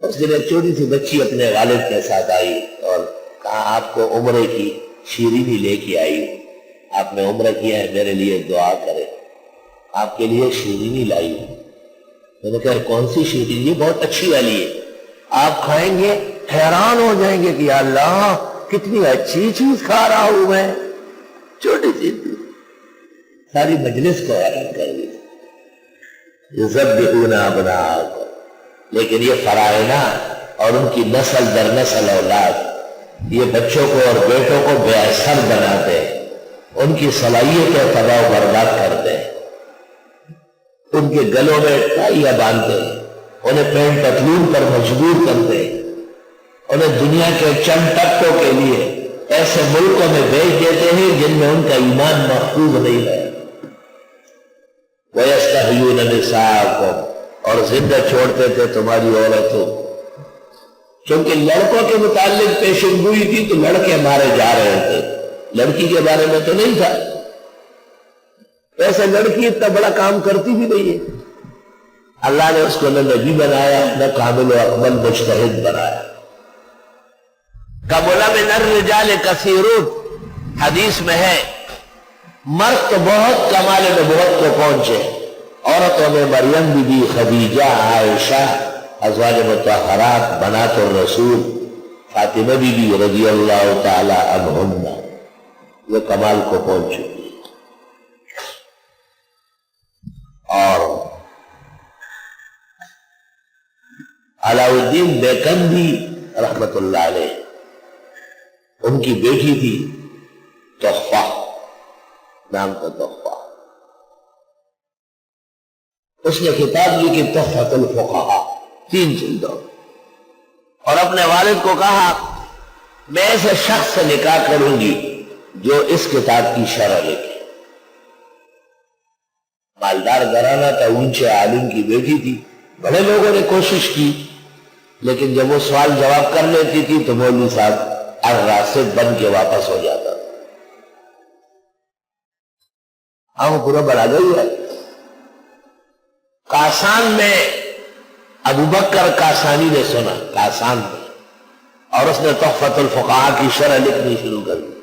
اس دن ایک چھوٹی سی بچی اپنے والد کے ساتھ آئی اور کہا آپ کو عمرے کی شیرینی لے کے آئی ہوں، آپ نے عمرہ کیا ہے، میرے لیے دعا کرے، آپ کے لیے شیرینی لائی ہوں۔ میں نے کہا کون سی شیرینی؟ یہ بہت اچھی والی ہے، آپ کھائیں گے حیران ہو جائیں گے کہ یا اللہ کتنی اچھی چیز کھا رہا ہوں میں۔ چھوٹی سی ساری مجلس کو حیران کر دی۔ یذبحون ابناءکم، لیکن یہ فرائض اور ان کی نسل در نسل اولاد یہ بچوں کو اور بیٹوں کو بے اثر بناتے ہیں، ان کی صلاحیتیں تباہ و برباد کرتے ہیں، ان کے گلوں میں ٹائیاں باندھتے ہیں، انہیں پینٹ پتلون پر مجبور کرتے ہیں، انہیں دنیا کے چند طبقوں کے لیے ایسے ملکوں میں بھیج دیتے ہیں جن میں ان کا ایمان محفوظ نہیں ہے۔ وَيَسْتَحْيُونَ نِسَاءَكُمْ، اور زندہ چھوڑتے تھے تمہاری عورتوں، چونکہ لڑکوں کے متعلق پیشن گوئی تھی تو لڑکے مارے جا رہے تھے، لڑکی کے بارے میں تو نہیں تھا۔ ایسے لڑکی اتنا بڑا کام کرتی بھی نہیں ہے، اللہ نے اس کو نہ نبی بنایا نہ کامل و اکمل مجتہد بنایا۔ کمل من الرجال کثیر، حدیث میں ہے مرد تو بہت کمال نبوت کو پہنچے، عورتوں میں مریم بی بی، خدیجہ، عائشہ، ازواج مطہرات، بنات الرسول، فاطمہ بی بی رضی اللہ تعالی عنہن، وہ کمال کو پہنچ چکی۔ اور علاء الدین بیکندی رحمت اللہ علیہ، ان کی بیٹی تھی تحفہ، نام کا تحفہ، اس نے کتاب لکھی تحفۃ الفقہاء، 3 جلدوں، اور اپنے والد کو کہا میں ایسے شخص سے نکاح کروں گی جو اس کتاب کی شرح لکھے۔ مالدار گھرانہ تھا، اونچے عالم کی بیٹی تھی، بڑے لوگوں نے کوشش کی، لیکن جب وہ سوال جواب کر لیتی تھی تو مولوی صاحب الراسد بن کے واپس ہو جاتا تھا۔ پورا بڑا گئی ہے۔ کاسان میں ابو بکر کاسانی نے سنا، کاسان میں، اور اس نے تحفۃ الفقہاء کی شرح لکھنی شروع کر دی،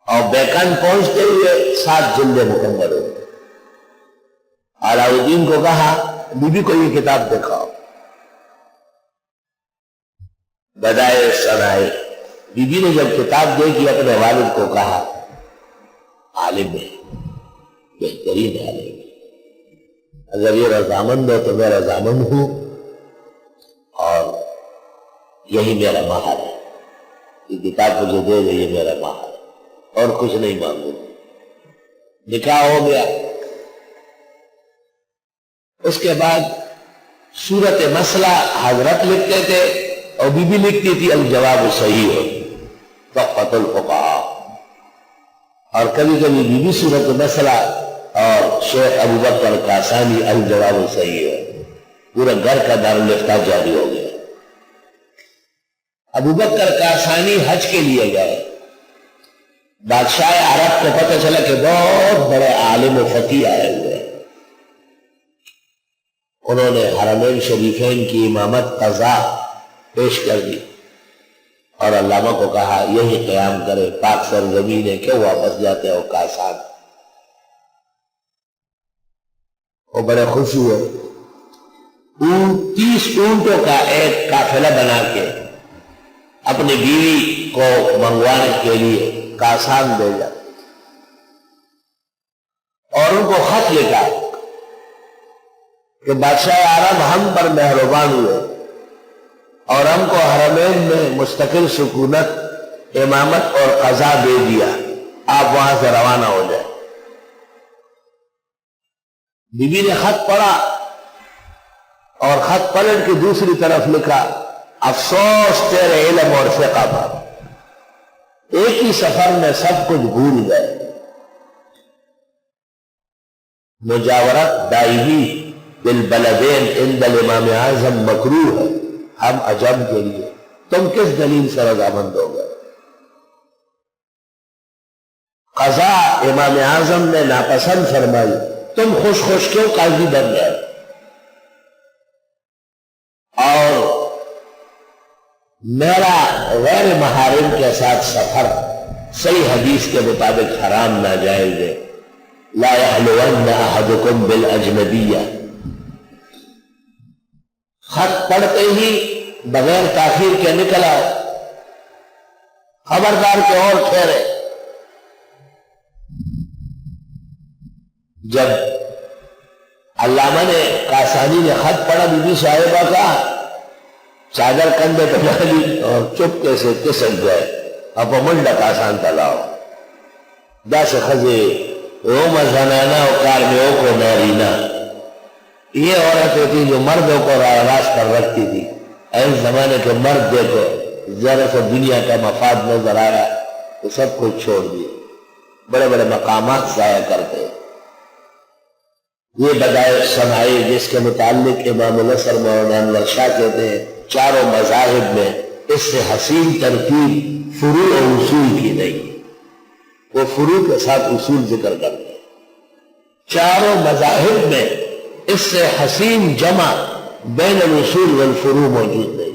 اور بیکن پہنچتے ہوئے 7 جلدیں مکمل ہو گئی۔ علاء الدین کو کہا بی بی کو یہ کتاب دکھاؤ، بدائع صنائع، بی بی نے جب کتاب دیکھی اپنے والد کو کہا عالم ہے، بہترین عالم ہے، اگر یہ رضامند ہے تو میں رضامند ہوں، اور یہی میرا مہر ہے، یہ کتاب مجھے دے دے، یہ میرا مہر ہے، اور کچھ نہیں مانگوں۔ نکاح ہو گیا۔ اس کے بعد صورت مسئلہ حضرت لکھتے تھے اور بی بی لکھتی تھی الجواب صحیح ہے، تحفۃ الفقہاء، اور کبھی کبھی بی بی صورت مسئلہ اور شیخ ابو بکر کاسانی الجواب صحیح ہے، پورا گھر کا دارالفتہ جاری ہو گیا۔ ابو بکر کاسانی حج کے لیے گئے، بادشاہ عرب کو پتہ چلا کہ بہت بڑے عالم و فقیہ آئے ہوئے ہیں، انہوں نے حرمین شریفین کی امامت قضا پیش کر دی، اور علامہ کو کہا یہی قیام کرے، پاک سرزمین ہے، کیوں واپس جاتے ہو کاسان؟ وہ بڑے خوش ہوئے، 30 اونٹوں کا ایک قافلہ بنا کے اپنی بیوی کو منگوانے کے لیے کاسان بھیجا، اور ان کو خط لکھا کہ بادشاہ عرب ہم پر مہربان ہوئے اور ہم کو حرمین میں مستقل سکونت، امامت اور قضا دے دیا، آپ وہاں سے روانہ ہو جائیں۔ بی بی نے خط پڑھا اور خط پلٹ کے دوسری طرف لکھا افسوس تیرے علم اور فقہ پر، ایک ہی سفر میں سب کچھ بھول گئے۔ مجاورت دائمی بالبلدین عند الامام اعظم مکروہ ہے، ہم عجم کے لیے، تم کس دلیل سے رضامند ہو گئے؟ قضا امام اعظم نے ناپسند فرمائی، تم خوش خوش کیوں قاضی بن گئے؟ اور میرا غیر محارم کے ساتھ سفر صحیح حدیث کے مطابق حرام ناجائز ہے. لا يحلون احدكم بالاجنبیہ. خط پڑھتے ہی بغیر تاخیر کے نکل آؤ، خبردار کہ اور ٹھہرے. جب علامہ نے کاسانی نے خط پڑھا بی بی صاحبہ کا، چادر کندھے پہ ڈالی اور چپکے سے کسک گئے. اب منڈا کاسان تلاؤ دا سے خزے روم زنانا و کارمیوں کو نارینا. یہ عورت ہوتی جو مردوں کو راہ راست پر رکھتی تھی. اس زمانے کے مرد دیکھو ذرا سے دنیا کا مفاد نظر آیا تو سب کچھ چھوڑ دیے، بڑے بڑے مقامات ضائع کرتے. یہ بدائع صنائی جس کے متعلق امام نصر مولانا انور شاہ کہتے ہیں چاروں مذاہب میں اس سے حسین ترکیب فروع اور اصول کی نہیں. وہ فروع کے ساتھ اصول ذکر کرتے ہیں. چاروں مذاہب میں اس سے حسین جمع بین الاصول والفروع موجود نہیں.